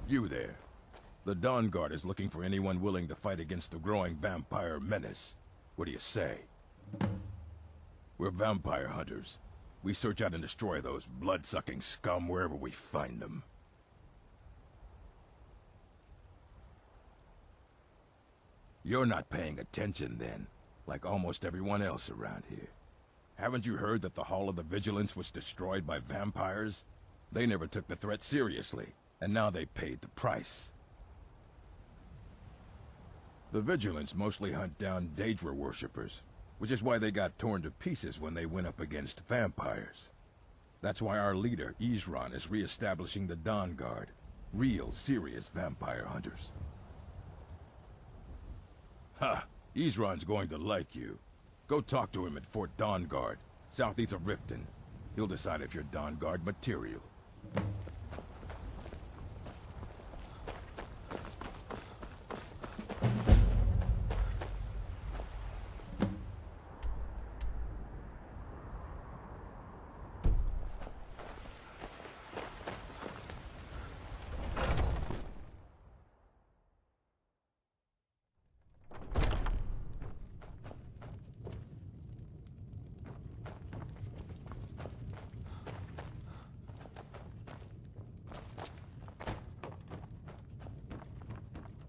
You there. The Dawn Guard is looking for anyone willing to fight against the growing vampire menace. What do you say? We're vampire hunters. We search out and destroy those blood-sucking scum wherever we find them. You're not paying attention then, like almost everyone else around here. Haven't you heard that the Hall of the Vigilance was destroyed by vampires? They never took the threat seriously, and now they paid the price. The Vigilance mostly hunt down Daedra worshippers, which is why they got torn to pieces when they went up against vampires. That's why our leader, Isran, is re-establishing the Dawn Guard. Real, serious vampire hunters. Ha! Isran's going to like you. Go talk to him at Fort Dawn Guard, southeast of Riften. He'll decide if you're Dawn Guard material.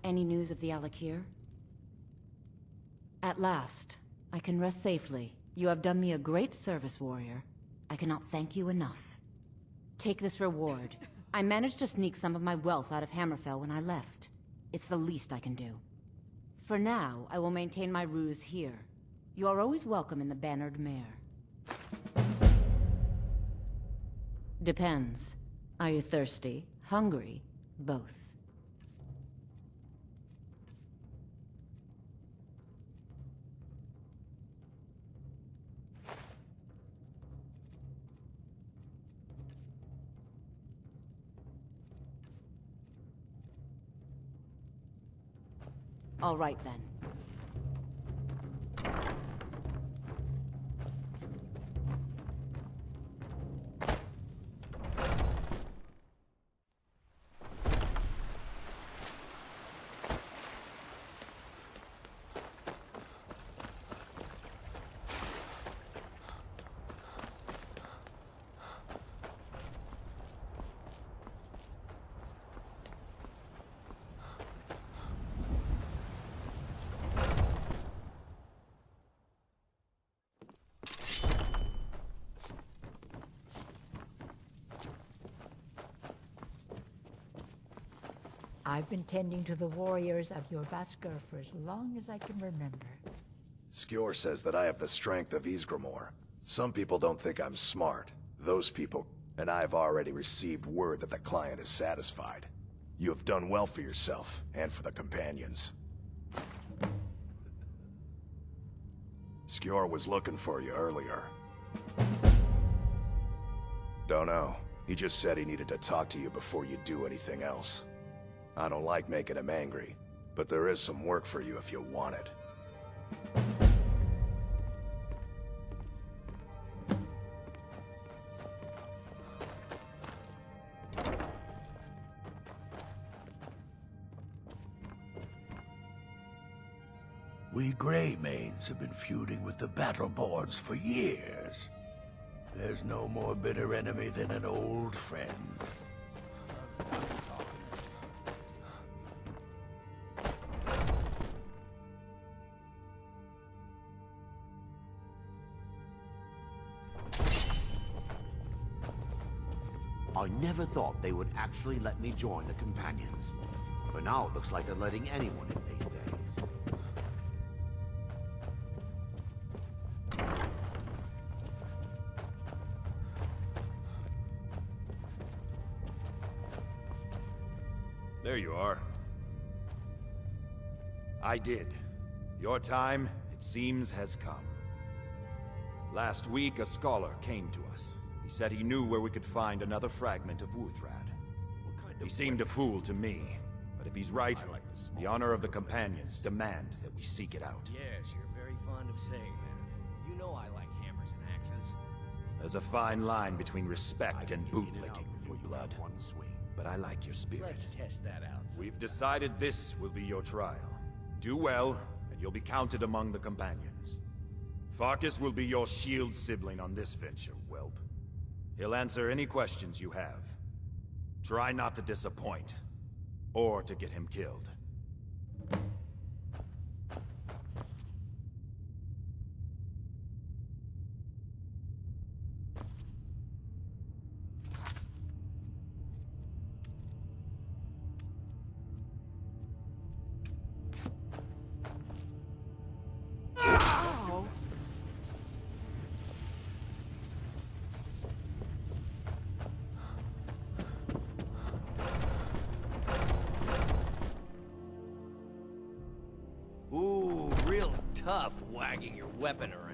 Any news of the Alakir? At last, I can rest safely. You have done me a great service, warrior. I cannot thank you enough. Take this reward. I managed to sneak some of my wealth out of Hammerfell when I left. It's the least I can do. For now, I will maintain my ruse here. You are always welcome in the Bannered Mare. Depends. Are you thirsty? Hungry? Both. All right, then. I've been tending to the warriors of your Vasker for as long as I can remember. Skjor says that I have the strength of Ysgramor. Some people don't think I'm smart. Those people, and I've already received word that the client is satisfied. You have done well for yourself, and for the companions. Skjor was looking for you earlier. Don't know. He just said he needed to talk to you before you do anything else. I don't like making him angry, but there is some work for you if you want it. We Greymaids have been feuding with the Battleboards for years. There's no more bitter enemy than an old friend. I never thought they would actually let me join the Companions. But now it looks like they're letting anyone in these days. There you are. I did. Your time, it seems, has come. Last week, a scholar came to us. He said he knew where we could find another fragment of Wuthrad. He seemed a fool to me, but if he's right, the honor of the Companions demand that we seek it out. Yes, you're very fond of saying that. You know I like hammers and axes. There's a fine line between respect and bootlicking, New Blood. but I like your spirit. Let's test that out. We've decided this will be your trial. Do well, and you'll be counted among the companions. Farkas will be your shield sibling on this venture, whelp. He'll answer any questions you have. Try not to disappoint, or to get him killed. Ooh, real tough wagging your weapon around.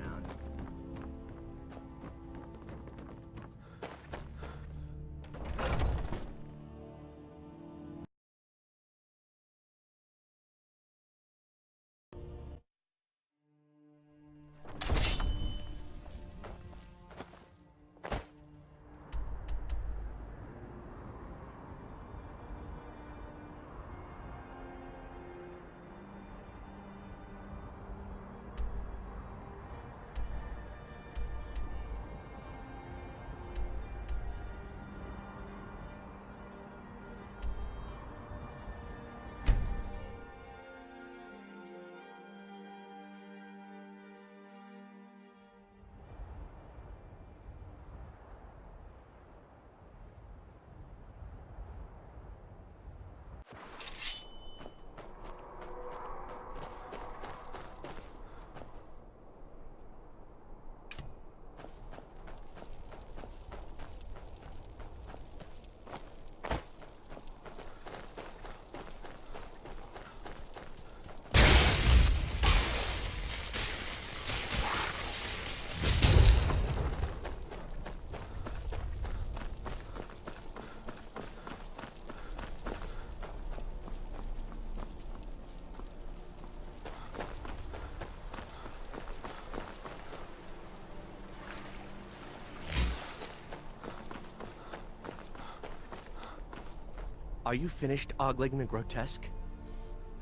Are you finished ogling the grotesque?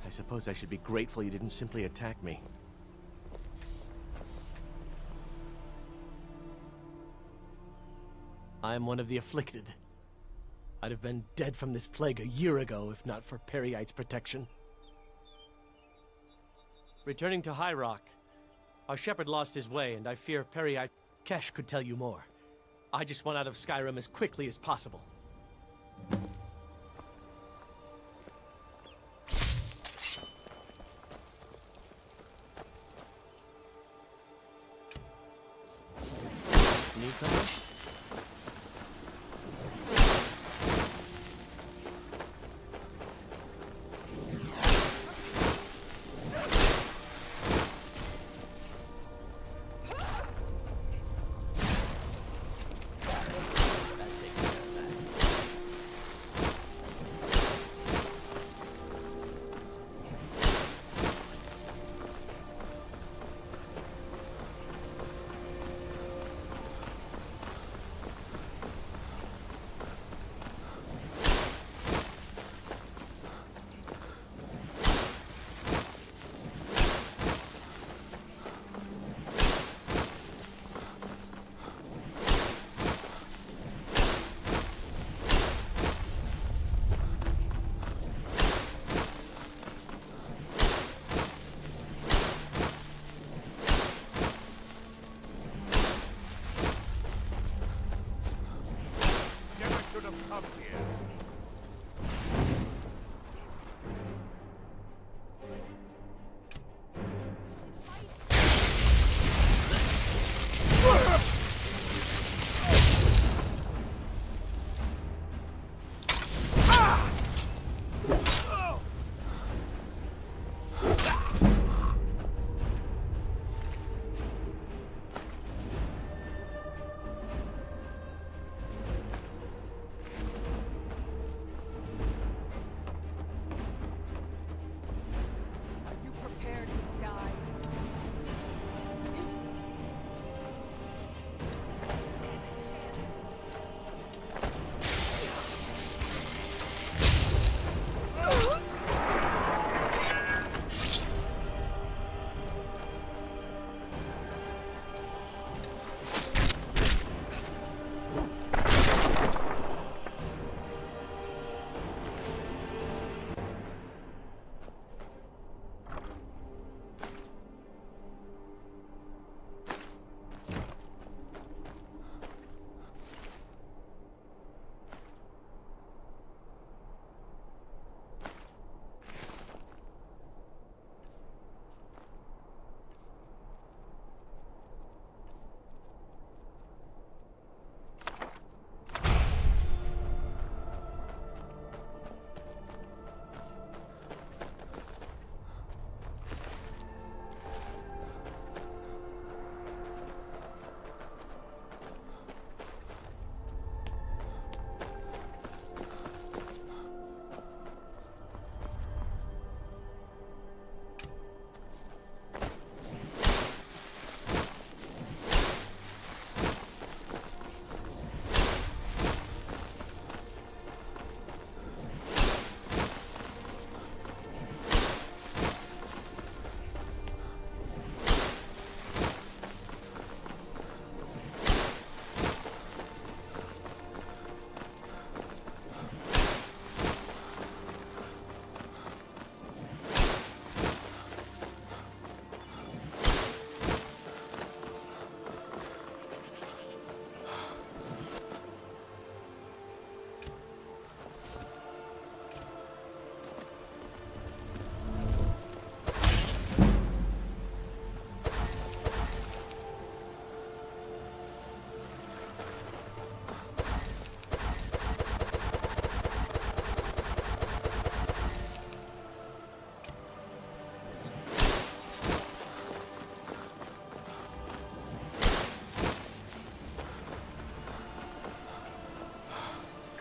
I suppose I should be grateful you didn't simply attack me. I am one of the afflicted. I'd have been dead from this plague a year ago if not for Peryite's protection. Returning to High Rock, our shepherd lost his way, and I fear Peryite Kesh could tell you more. I just want out of Skyrim as quickly as possible. Need something?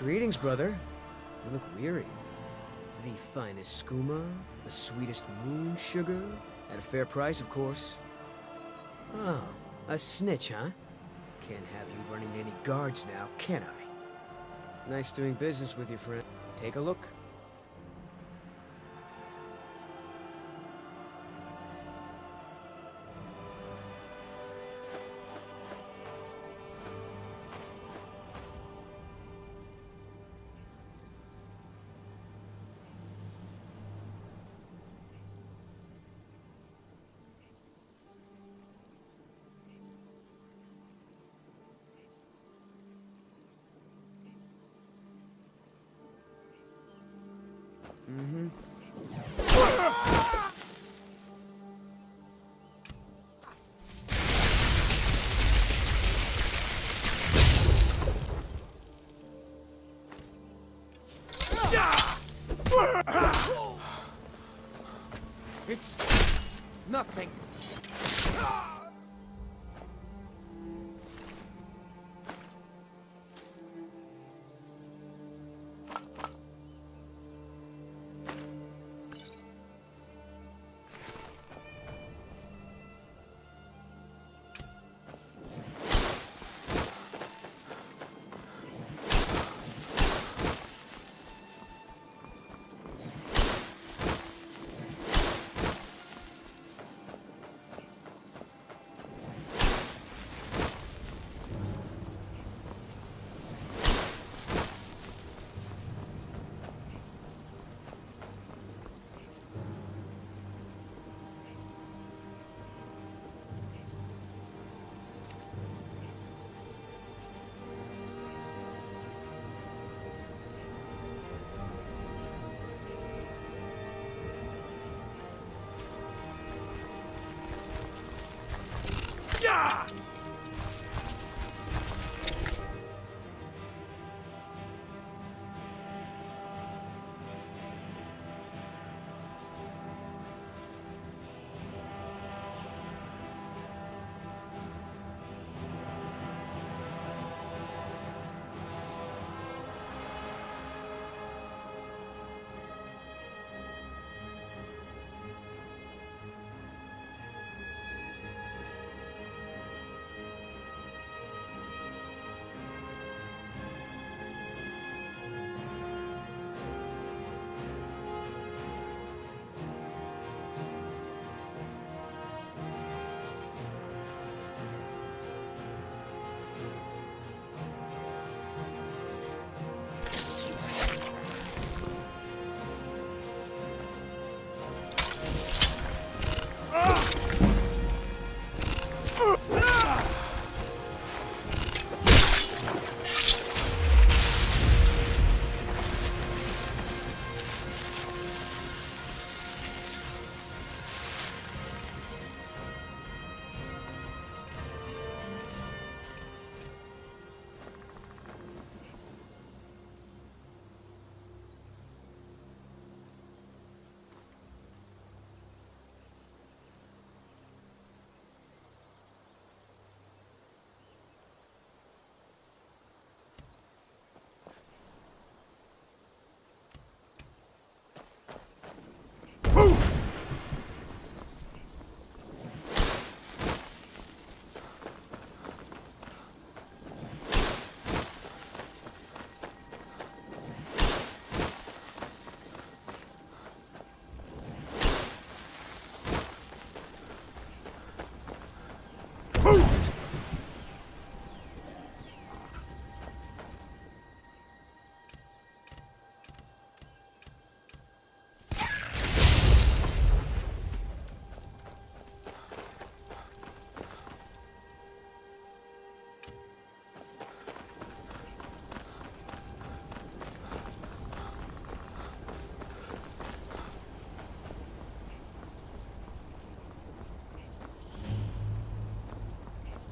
Greetings, brother. You look weary. The finest skooma, the sweetest moon sugar, at a fair price, of course. Oh, a snitch, huh? Can't have you running any guards now, can I? Nice doing business with you, friend. Take a look. It's nothing.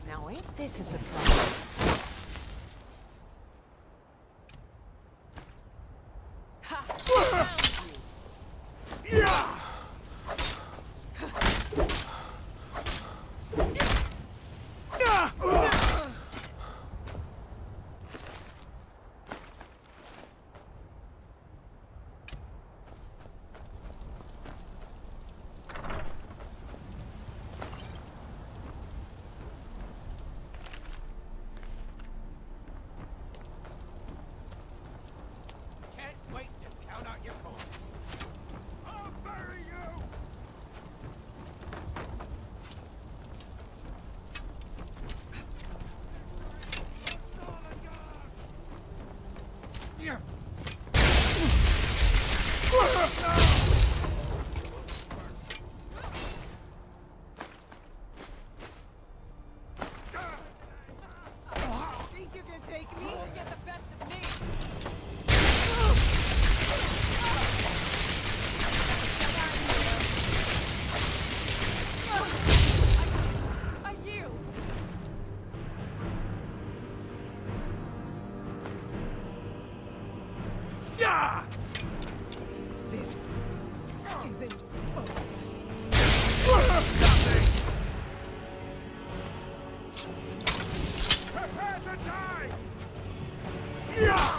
Now ain't this a surprise? Think you can take me? Get the best of me. I yield. Yeah! This isn't Prepare to die! Yeah!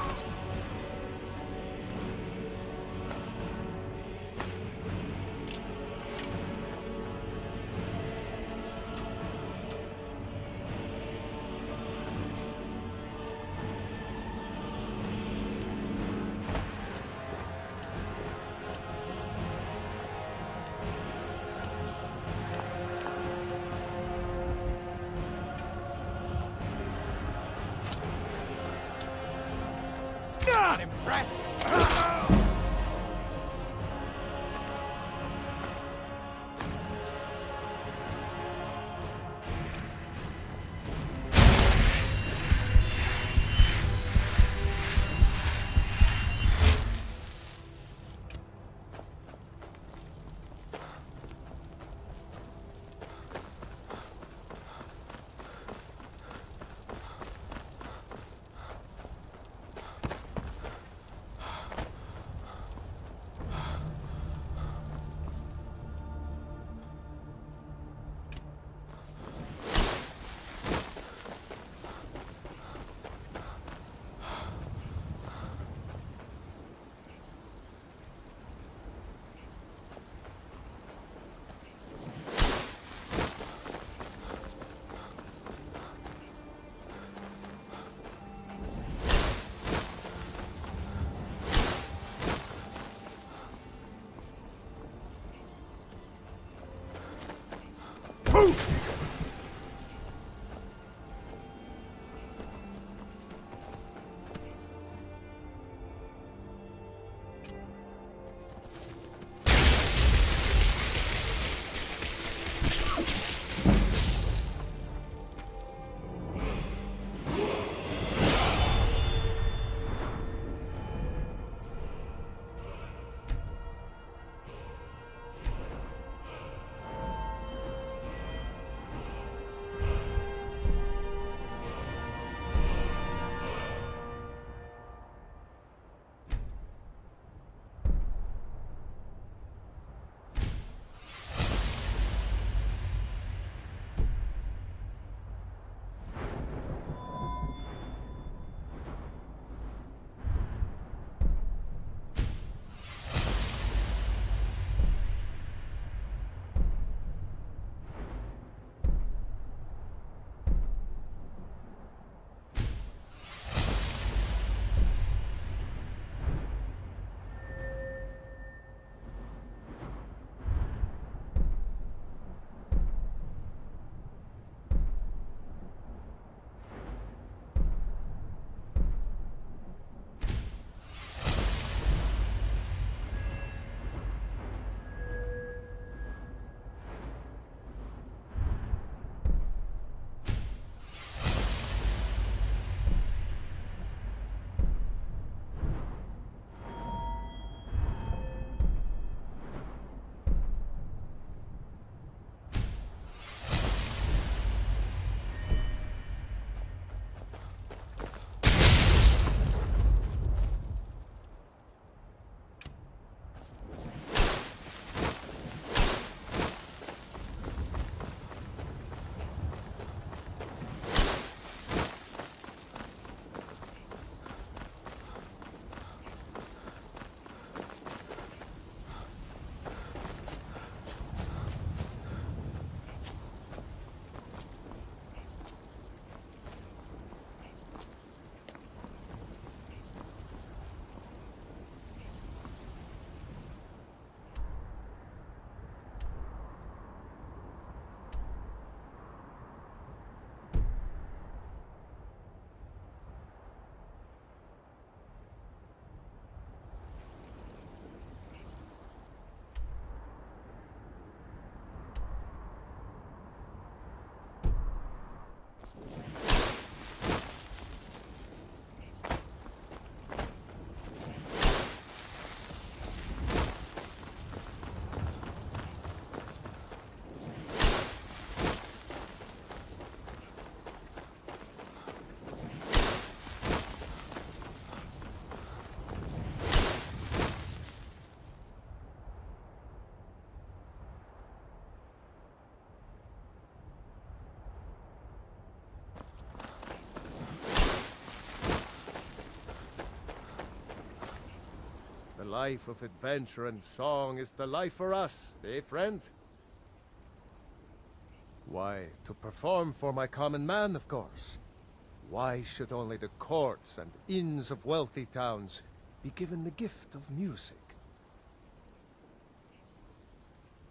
life of adventure and song is the life for us, eh, friend? Why, to perform for my common man, of course. Why should only the courts and inns of wealthy towns be given the gift of music?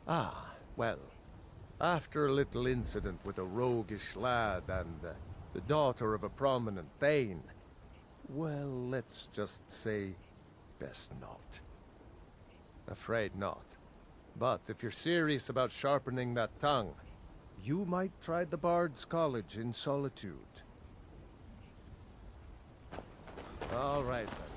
Ah, well, after a little incident with a roguish lad and the daughter of a prominent thane, well, let's just say, best not. Afraid not. But if you're serious about sharpening that tongue, you might try the Bard's College in Solitude. All right, then.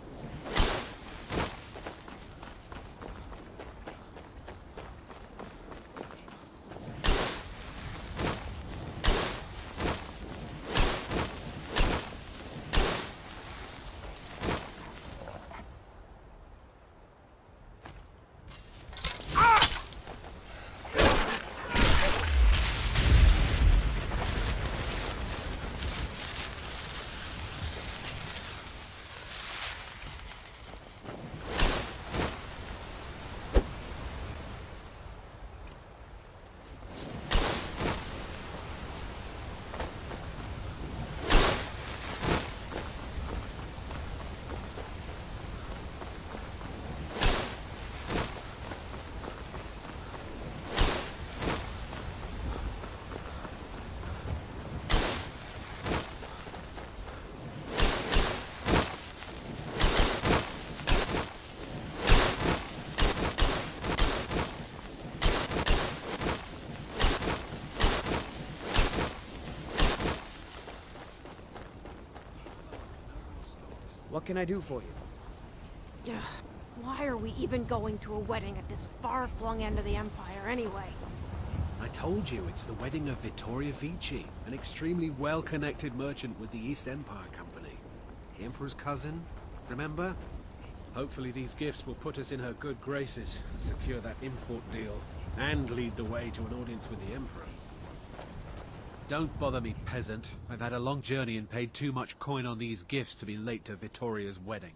What can I do for you? Ugh, why are we even going to a wedding at this far-flung end of the Empire anyway? I told you, it's the wedding of Vittoria Vici, an extremely well-connected merchant with the East Empire Company. The Emperor's cousin, remember? Hopefully these gifts will put us in her good graces, secure that import deal, and lead the way to an audience with the Emperor. Don't bother me, peasant. I've had a long journey and paid too much coin on these gifts to be late to Vittoria's wedding.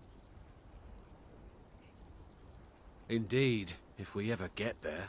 Indeed, if we ever get there.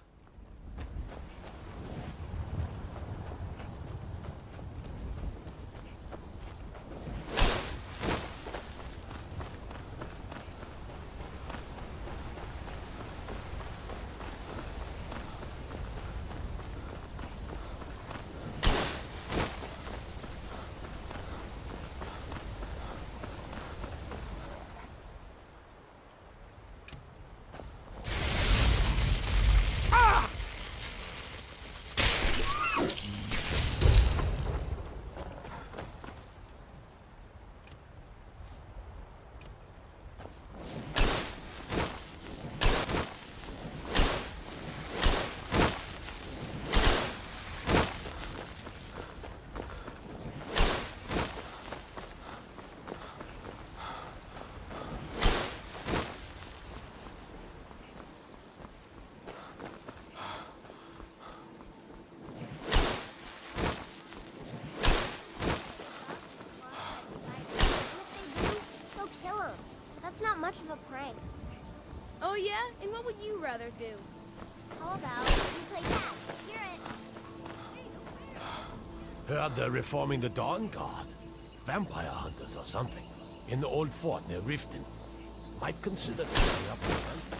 Much of a prank. Oh yeah? And what would you rather do? How about you play tag? Hear it. Heard they're reforming the Dawn Guard. Vampire hunters or something. In the old fort near Riften. Might consider taking up myself.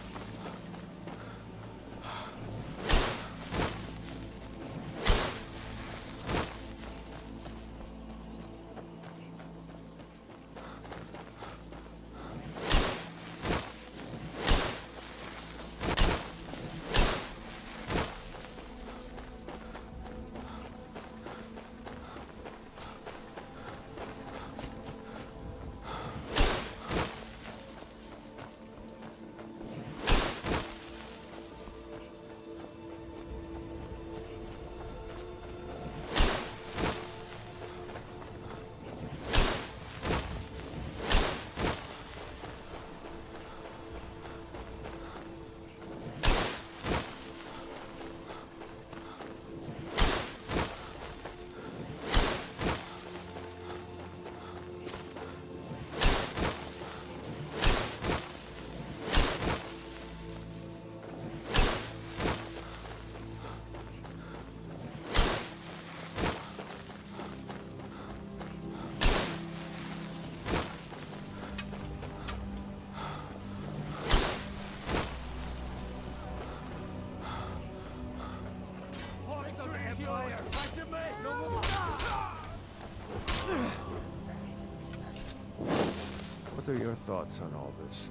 What are your thoughts on all this?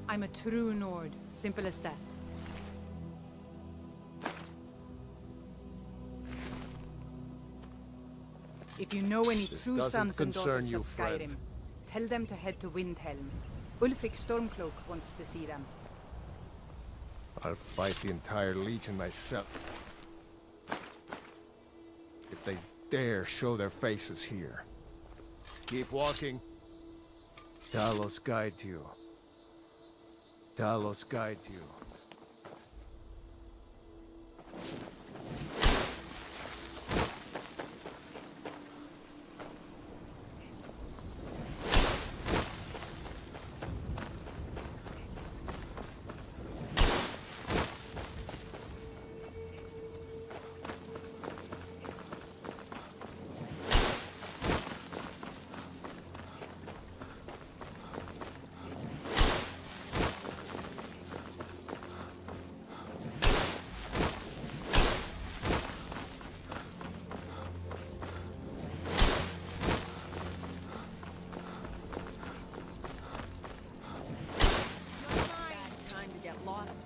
I'm a true Nord. Simple as that. If you know any This true doesn't sons and concern daughters you, of friend. Skyrim, tell them to head to Windhelm. Ulfric Stormcloak wants to see them. I'll fight the entire Legion myself. If they dare show their faces here. Keep walking. Talos guide you. Talos guide you. Time to get lost.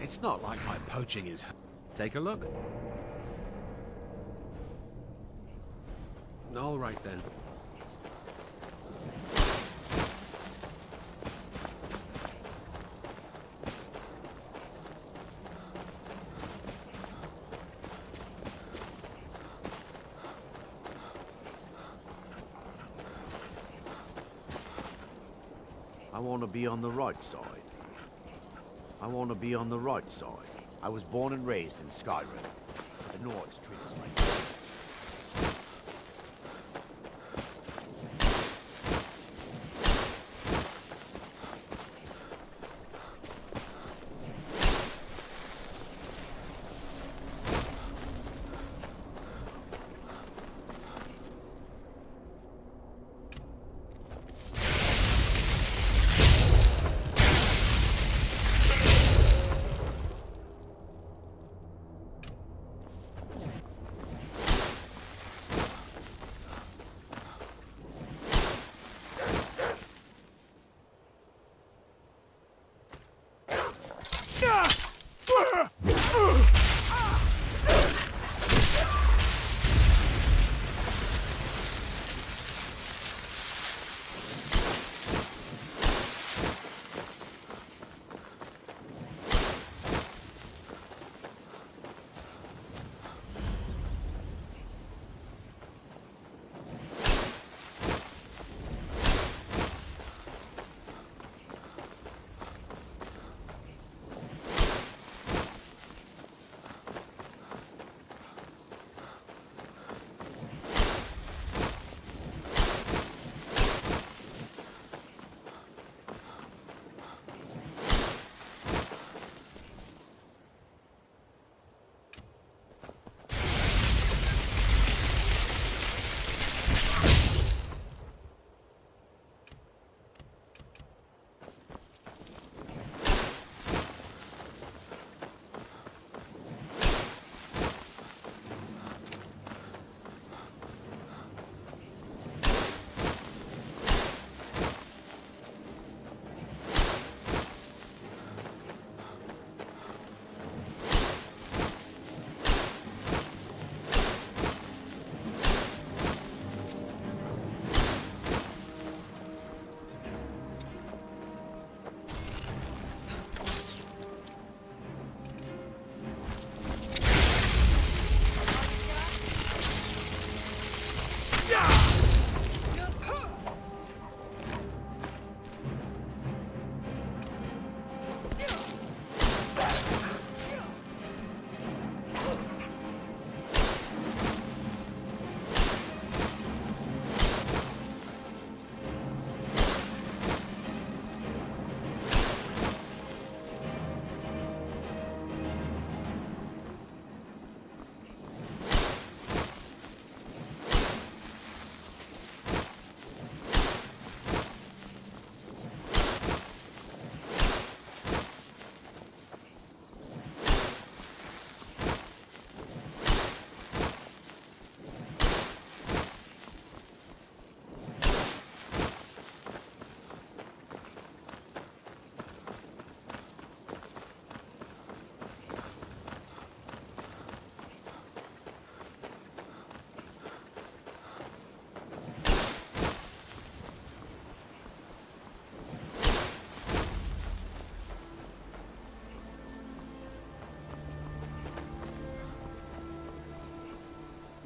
It's not like my poaching is... Take a look. All right then. I want to be on the right side. I want to be on the right side. I was born and raised in Skyrim. The Nords treat us like that.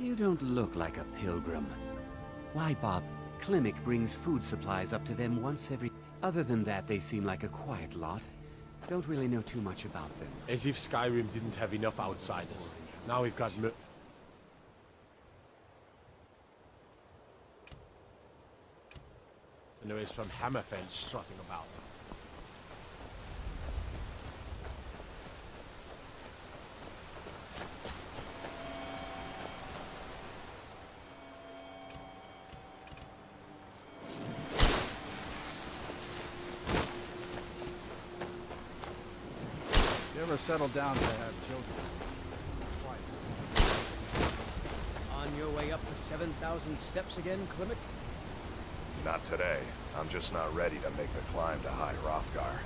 You don't look like a pilgrim. Why, Bob? Klimek brings food supplies up to them once every... Other than that, they seem like a quiet lot. Don't really know too much about them. As if Skyrim didn't have enough outsiders. Now we've got mercenaries from Hammerfell strutting about. Never settled down to have children. Twice. On your way up the 7,000 steps again, Klimek? Not today. I'm just not ready to make the climb to High Hrothgar.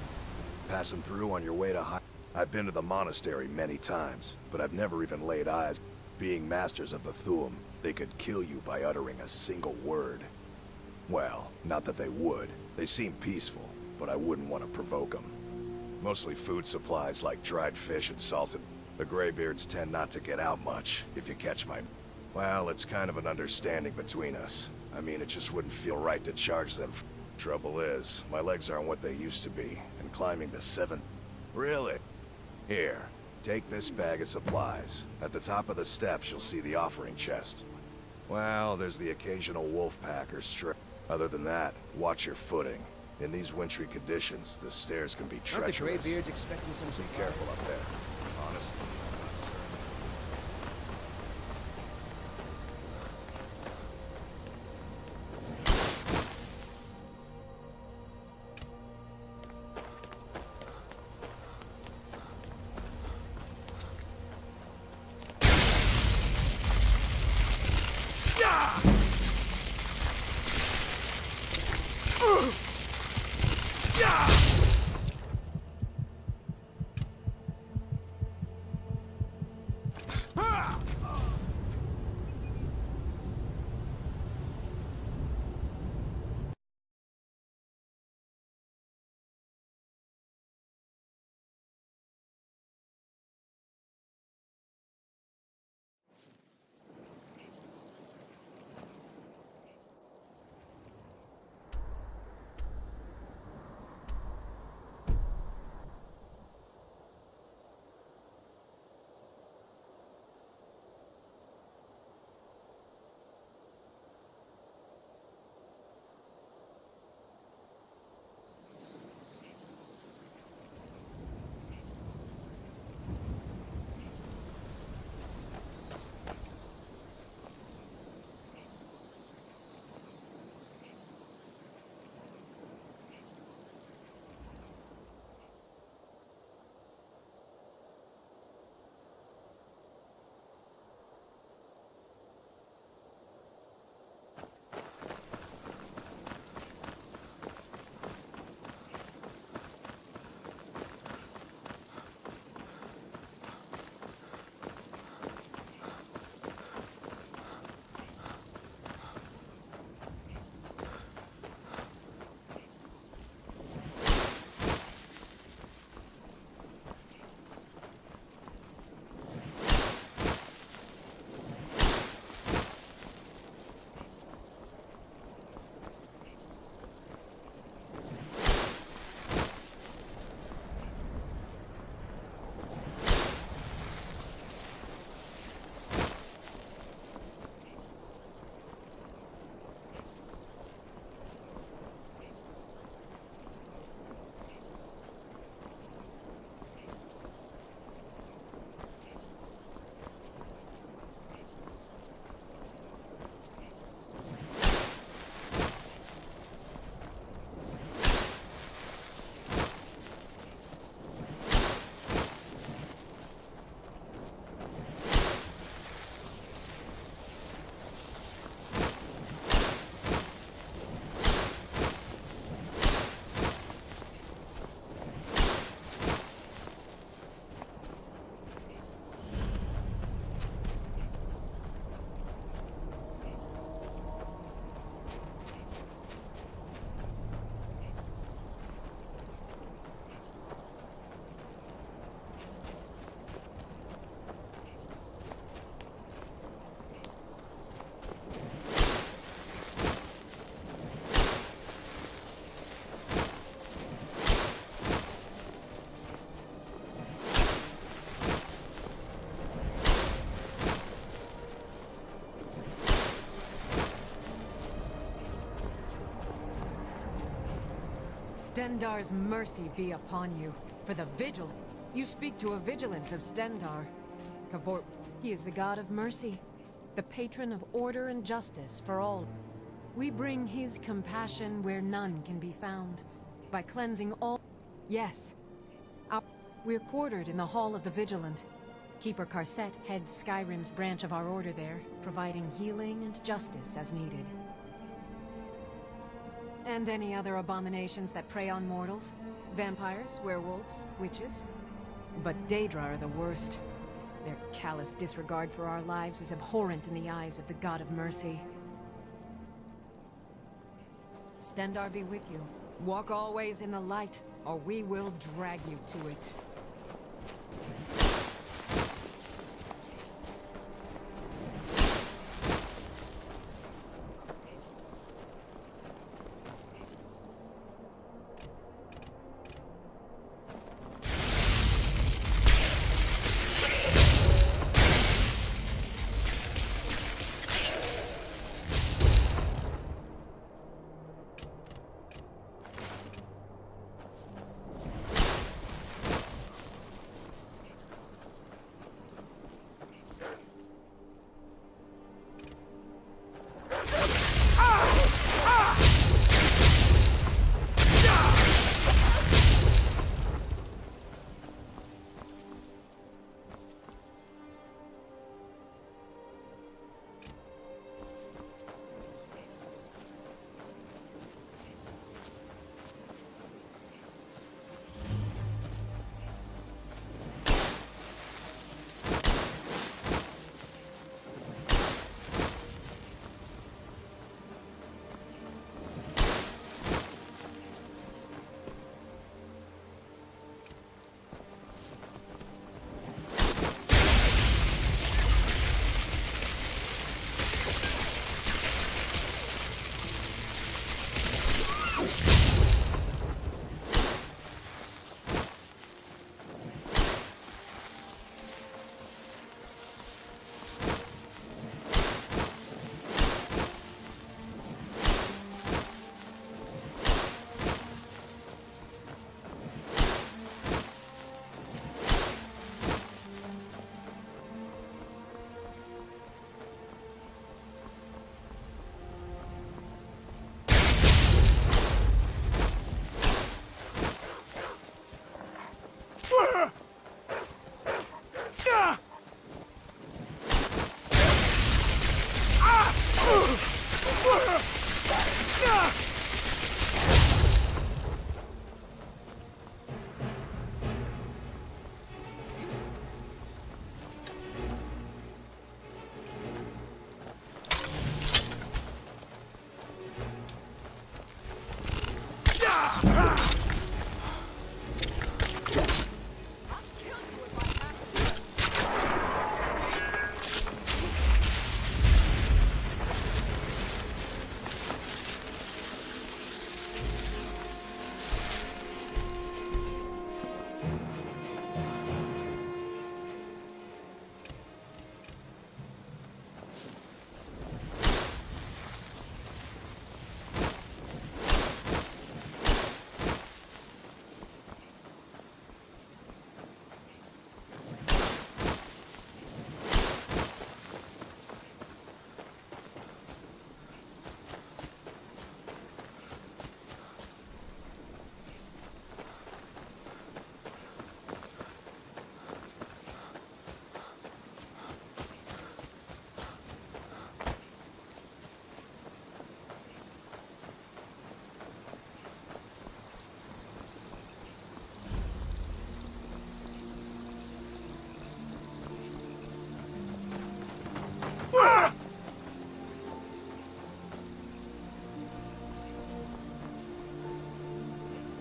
Passing through on your way to High... I've been to the monastery many times, but I've never even laid eyes. Being masters of the Thu'um, they could kill you by uttering a single word. Well, not that they would. They seem peaceful, but I wouldn't want to provoke them. Mostly food supplies like dried fish and salted. The Greybeards tend not to get out much, if you catch my... Well, it's kind of an understanding between us. I mean, it just wouldn't feel right to charge them. Trouble is, my legs aren't what they used to be, and climbing the 7th... Really? Here, take this bag of supplies. At the top of the steps, you'll see the offering chest. Well, there's the occasional wolf pack or strip. Other than that, watch your footing. In these wintry conditions, the stairs can be treacherous. Aren't the Greybeards expecting some Be careful up there. Honestly, I'm not certain. Stendar's mercy be upon you. For the vigil, you speak to a vigilant of Stendar. Kavort, he is the god of mercy, the patron of order and justice for all. We bring his compassion where none can be found, by cleansing all... Yes. We're quartered in the Hall of the Vigilant. Keeper Carset heads Skyrim's branch of our order there, providing healing and justice as needed. And any other abominations that prey on mortals. Vampires, werewolves, witches. But Daedra are the worst. Their callous disregard for our lives is abhorrent in the eyes of the God of Mercy. Stendar be with you. Walk always in the light, or we will drag you to it.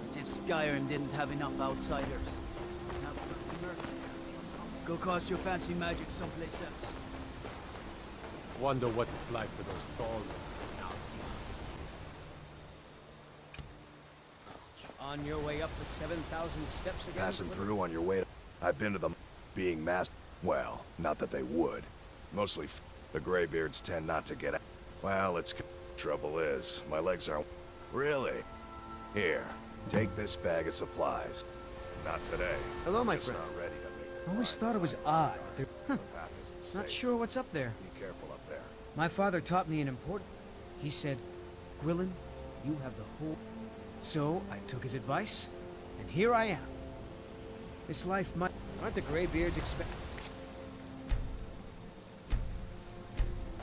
As if Skyrim didn't have enough outsiders. Go cast your fancy magic someplace else. Wonder what it's like for those tall. On your way up the 7,000 steps again? Passing through on your way to... I've been to them being masked. Well, not that they would. Mostly the Greybeards tend not to get out. Well, it's... Trouble is, my legs aren't... Really? Here, Take this bag of supplies. Not today. Hello, my Just friend. not ready to make I always thought it was odd. the path isn't Not safe. sure what's up there. Be careful up there. My father taught me an important... He said, Gwilyn, you have the whole... So, I took his advice, and here I am. This life might... Aren't the Greybeards expect...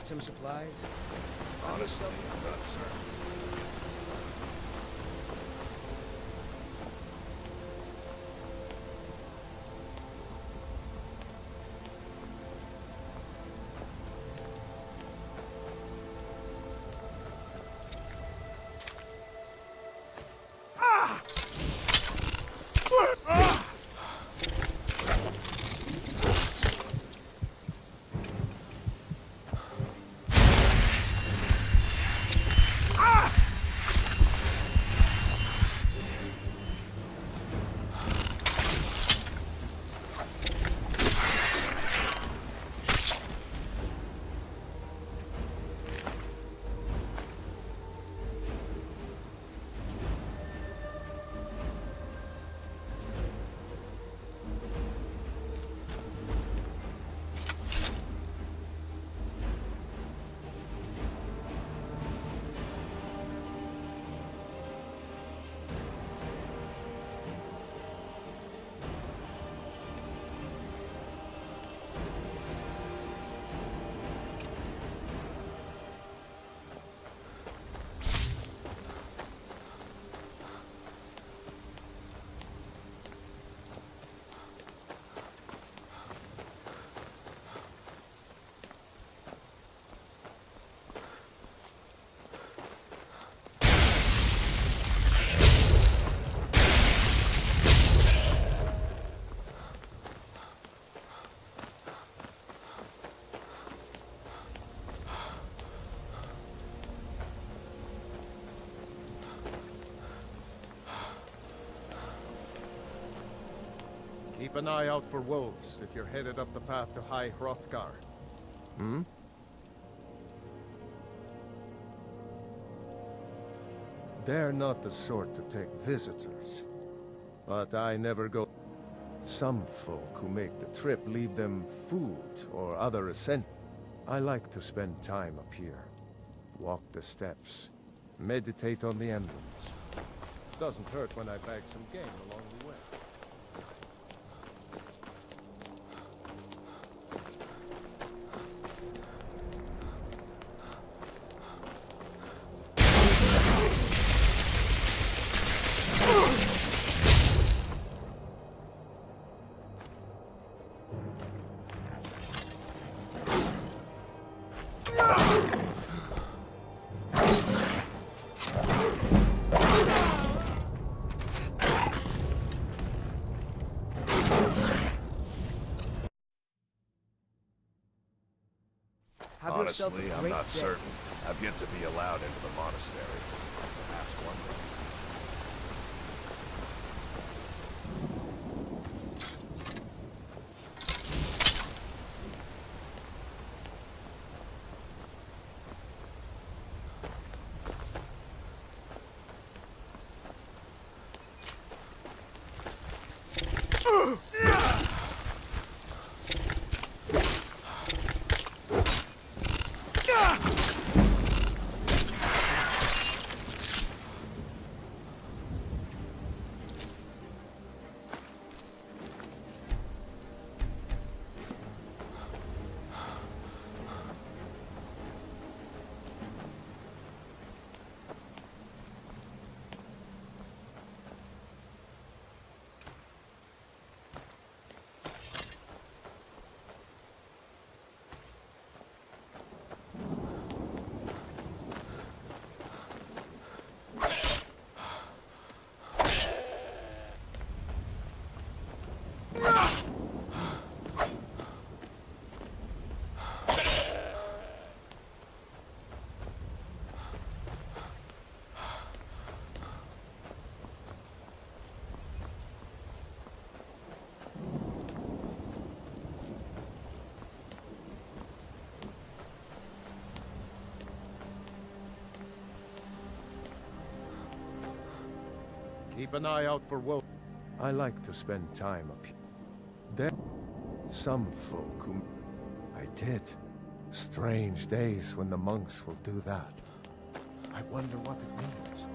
Some supplies? Honestly, I'm not certain. Keep an eye out for wolves if you're headed up the path to High Hrothgar. Hmm? They're not the sort to take visitors. But I never go... Some folk who make the trip leave them food or other essentials. I like to spend time up here. Walk the steps. Meditate on the emblems. Doesn't hurt when I bag some game along the way. Have yourself a Honestly, I'm great not day. certain. I've yet to be allowed into the monastery. Perhaps one day. Keep an eye out for wolves. I like to spend time up here. There some folk who... I did. Strange days when the monks will do that. I wonder what it means.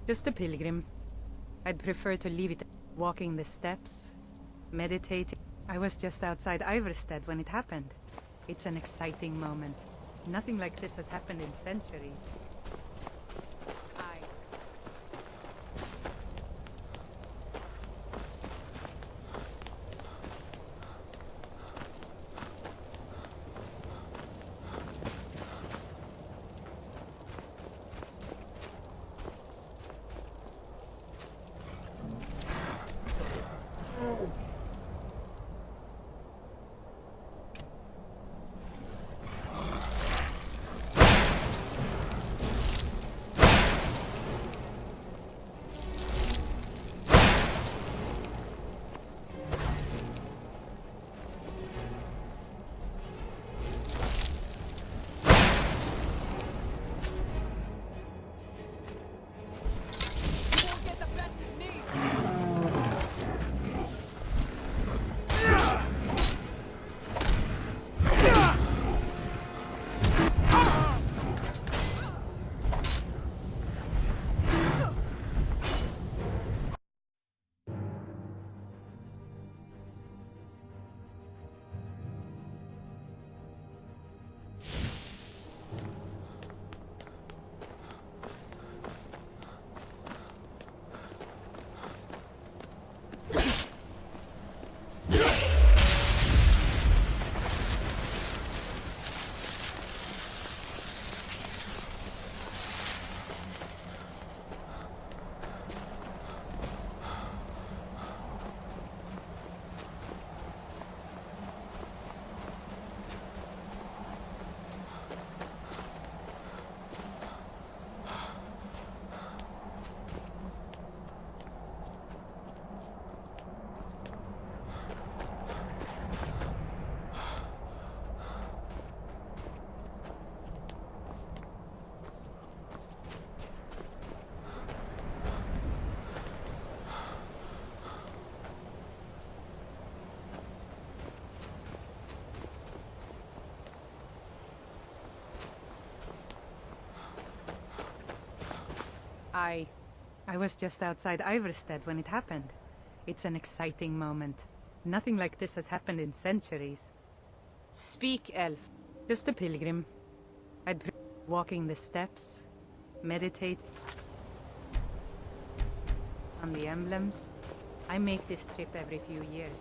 Just a pilgrim. I'd prefer to leave it walking the steps, meditating. I was just outside Iverstead when it happened. It's an exciting moment. Nothing like this has happened in centuries. I was just outside Iverstead when it happened. It's an exciting moment. Nothing like this has happened in centuries. Speak, elf. Just a pilgrim. I'd walking the steps, meditate on the emblems. I make this trip every few years.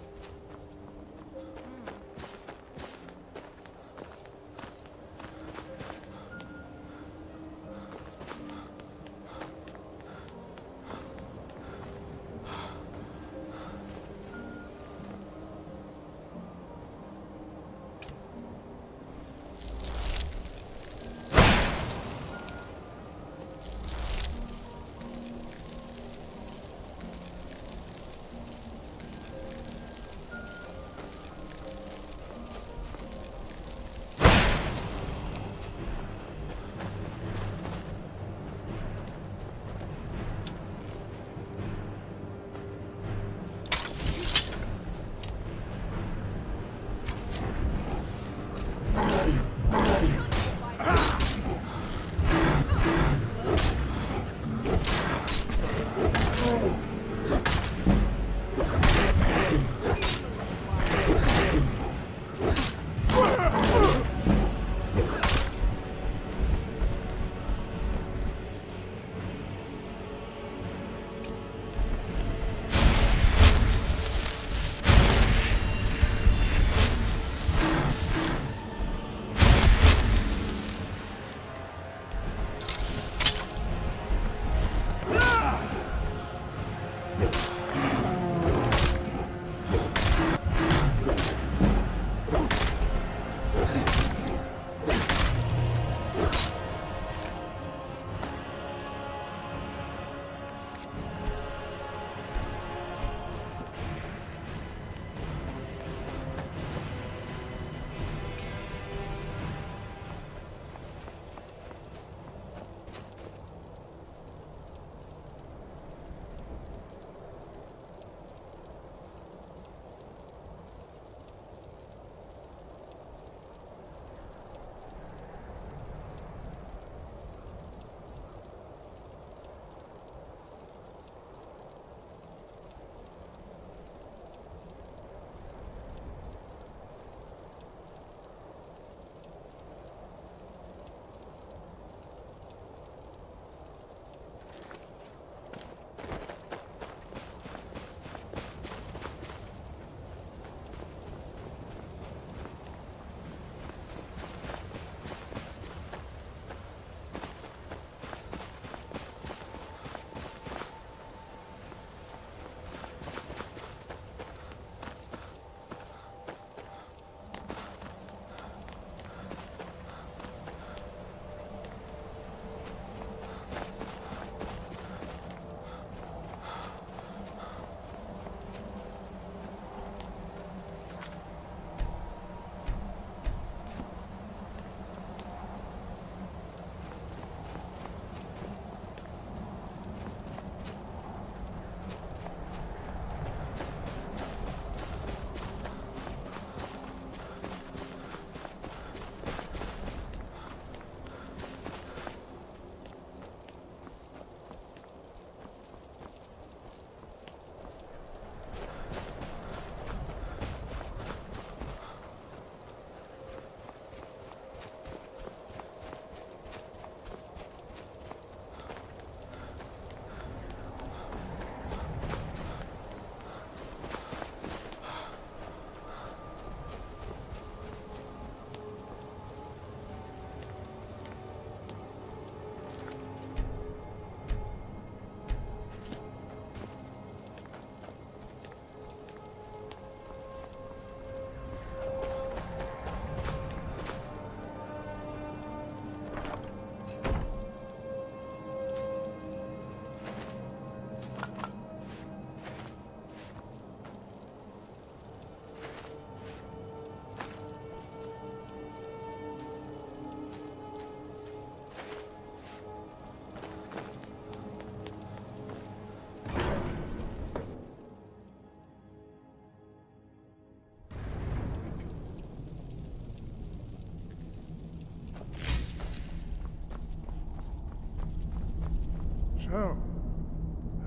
So,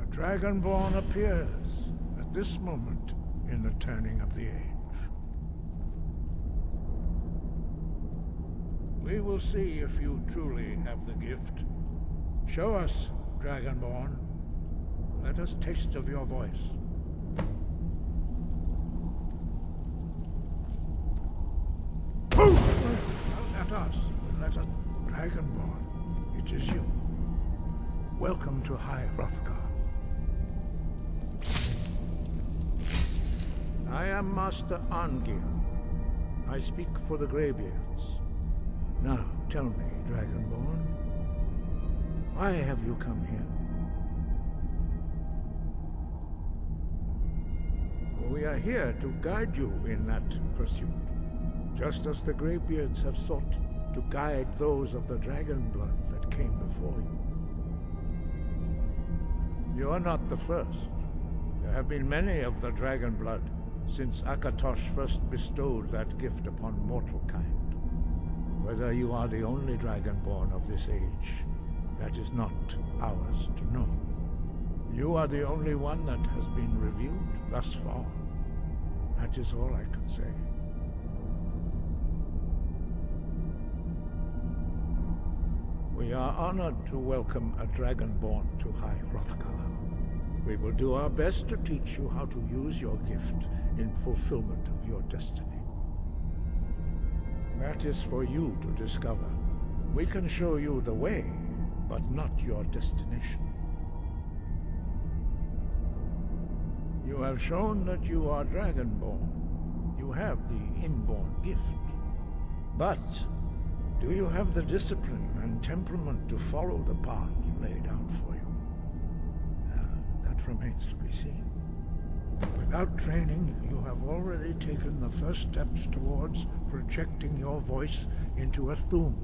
a Dragonborn appears at this moment in the turning of the age. We will see if you truly have the gift. Show us, Dragonborn. Let us taste of your voice. Let us, Dragonborn. It is you. Welcome to High Hrothgar. I am Master Angir. I speak for the Greybeards. Now, tell me, Dragonborn, why have you come here? We are here to guide you in that pursuit, just as the Greybeards have sought to guide those of the dragon blood that came before you. You are not the first. There have been many of the dragon blood since Akatosh first bestowed that gift upon mortal kind. Whether you are the only dragonborn of this age, that is not ours to know. You are the only one that has been revealed thus far. That is all I can say. We are honored to welcome a dragonborn to High Hrothgar. We will do our best to teach you how to use your gift in fulfillment of your destiny. That is for you to discover. We can show you the way, but not your destination. You have shown that you are dragonborn. You have the inborn gift. But do you have the discipline and temperament to follow the path laid out for you? That remains to be seen. Without training, you have already taken the first steps towards projecting your voice into a thum,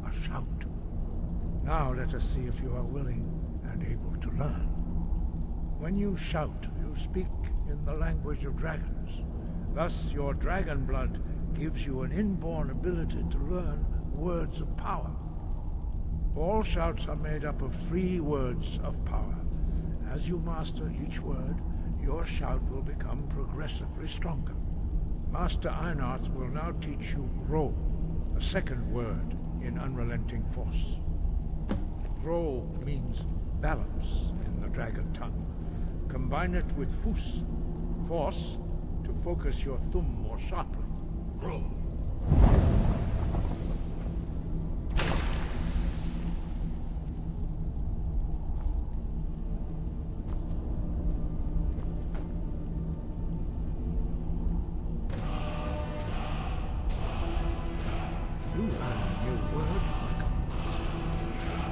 a shout. Now let us see if you are willing and able to learn. When you shout, you speak in the language of dragons. Thus, your dragon blood gives you an inborn ability to learn words of power. All shouts are made up of 3 words of power. As you master each word, your shout will become progressively stronger. Master Einarth will now teach you Ro, a second word in unrelenting force. Ro means balance in the dragon tongue. Combine it with Fus, force, to focus your thumb more sharply. Ro. You learn a new word like a monster.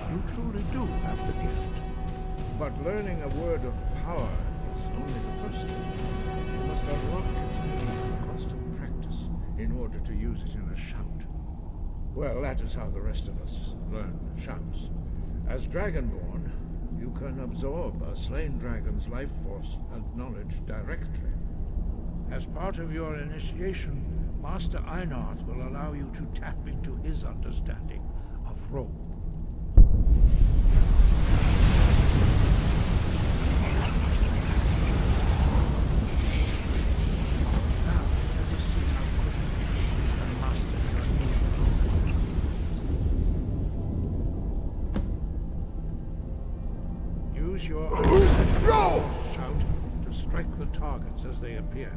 You truly do have the gift. But learning a word of power is only the first step. You must unlock its meaning through constant practice in order to use it in a shout. Well, that is how the rest of us learn shouts. As Dragonborn, you can absorb a slain dragon's life force and knowledge directly. As part of your initiation, Master Einarth will allow you to tap into his understanding of Ro. Now, let us see how quickly you can master your new Ro. Use your shout to strike the targets as they appear.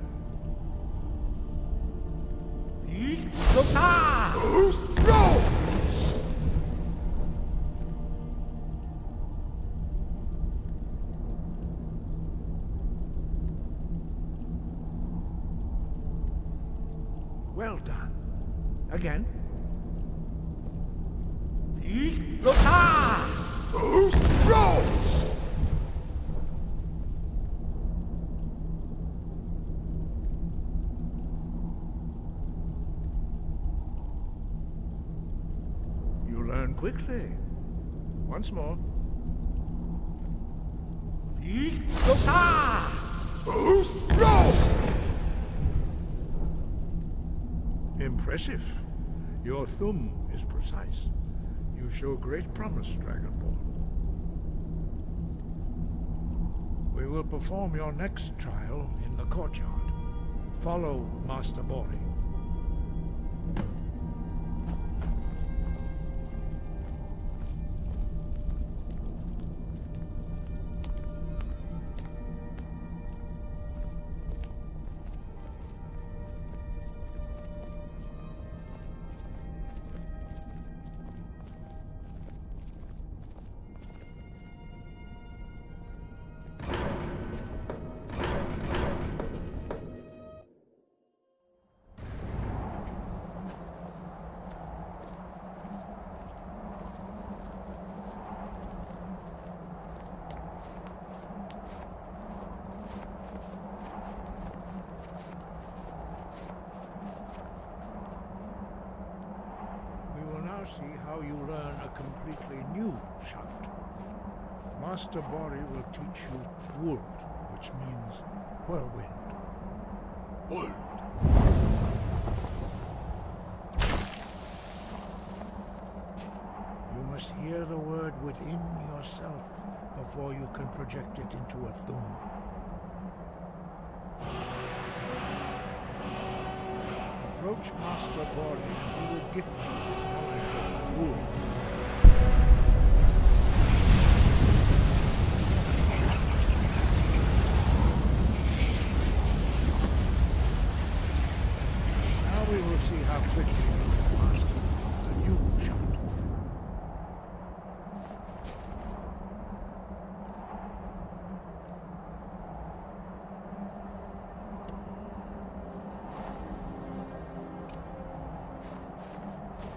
Go! Well done. Again. Go! Learn quickly. Once more. Impressive. Your thumb is precise. You show great promise, Dragonborn. We will perform your next trial in the courtyard. Follow Master Bori. See how you learn a completely new shout. Master Bori will teach you Wuld, which means whirlwind. Wuld. You must hear the word within yourself before you can project it into a thum. Approach Master Bori and he will gift you his knowledge of Wuld. Now we will see how quickly you can master the new shout.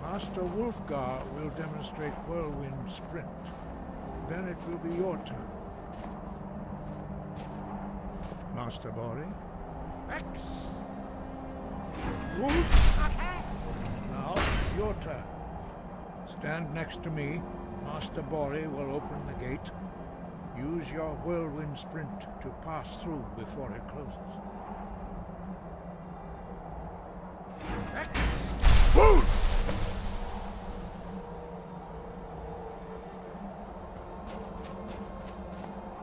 Master Wulfgar will demonstrate Whirlwind Sprint. Then it will be your turn. Master Bori. X! Wolf! Now it's your turn. Stand next to me. Master Bori will open the gate. Use your Whirlwind Sprint to pass through before it closes. X! Wound!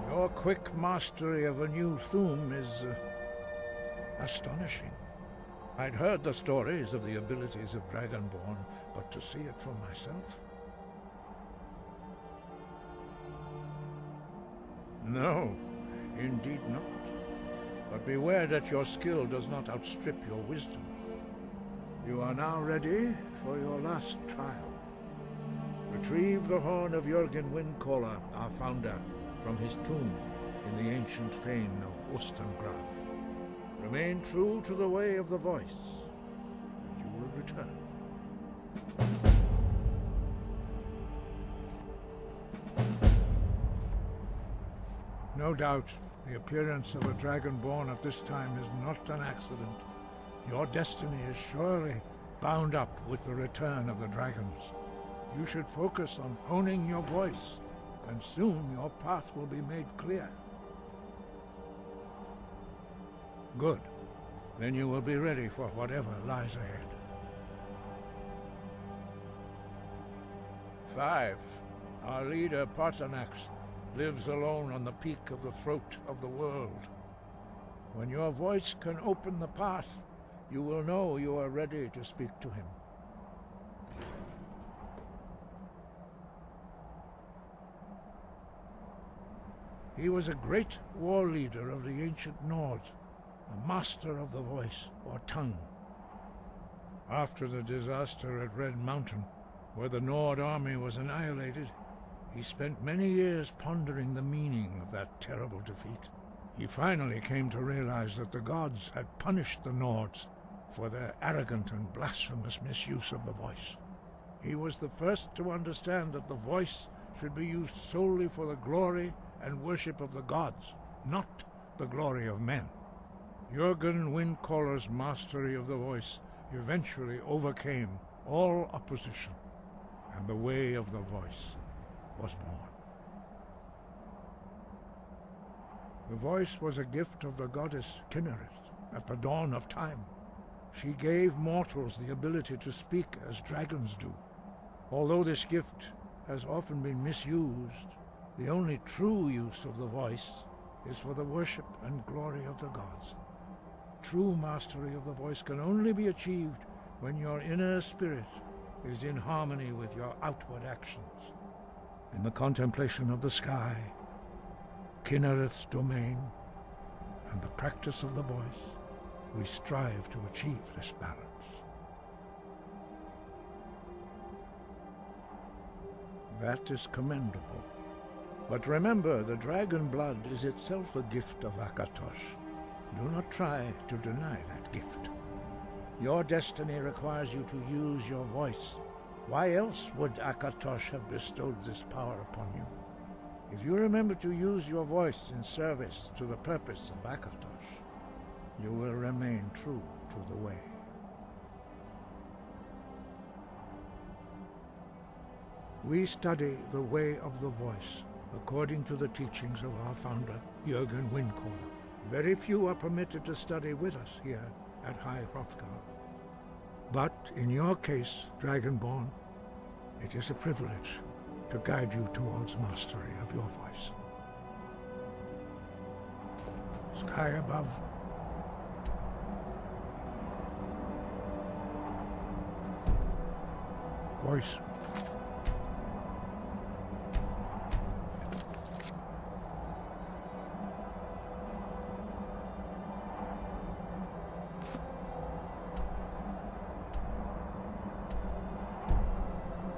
Your quick mastery of a new thum is astonishing. I'd heard the stories of the abilities of Dragonborn, but to see it for myself? No, indeed not. But beware that your skill does not outstrip your wisdom. You are now ready for your last trial. Retrieve the horn of Jürgen Windcaller, our founder, from his tomb in the ancient fane of Ustengrav. Remain true to the way of the voice, and you will return. No doubt, the appearance of a Dragonborn at this time is not an accident. Your destiny is surely bound up with the return of the dragons. You should focus on honing your voice, and soon your path will be made clear. Good. Then you will be ready for whatever lies ahead. 5. Our leader, Paarthurnax, lives alone on the peak of the throat of the world. When your voice can open the path, you will know you are ready to speak to him. He was a great war leader of the ancient Nords, a master of the voice, or tongue. After the disaster at Red Mountain, where the Nord army was annihilated, he spent many years pondering the meaning of that terrible defeat. He finally came to realize that the gods had punished the Nords for their arrogant and blasphemous misuse of the voice. He was the first to understand that the voice should be used solely for the glory and worship of the gods, not the glory of men. Jürgen Windcaller's mastery of the voice eventually overcame all opposition, and the way of the voice was born. The voice was a gift of the goddess Kinnereth at the dawn of time. She gave mortals the ability to speak as dragons do. Although this gift has often been misused, the only true use of the voice is for the worship and glory of the gods. True mastery of the voice can only be achieved when your inner spirit is in harmony with your outward actions. In the contemplation of the sky, Kinnereth's domain, and the practice of the voice, we strive to achieve this balance. That is commendable. But remember, the dragon blood is itself a gift of Akatosh. Do not try to deny that gift. Your destiny requires you to use your voice. Why else would Akatosh have bestowed this power upon you? If you remember to use your voice in service to the purpose of Akatosh, you will remain true to the way. We study the way of the voice according to the teachings of our founder, Jürgen Windcaller. Very few are permitted to study with us here at High Hrothgar. But in your case, Dragonborn, it is a privilege to guide you towards mastery of your voice. Sky above. Voice.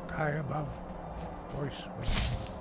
Sky above. Voice.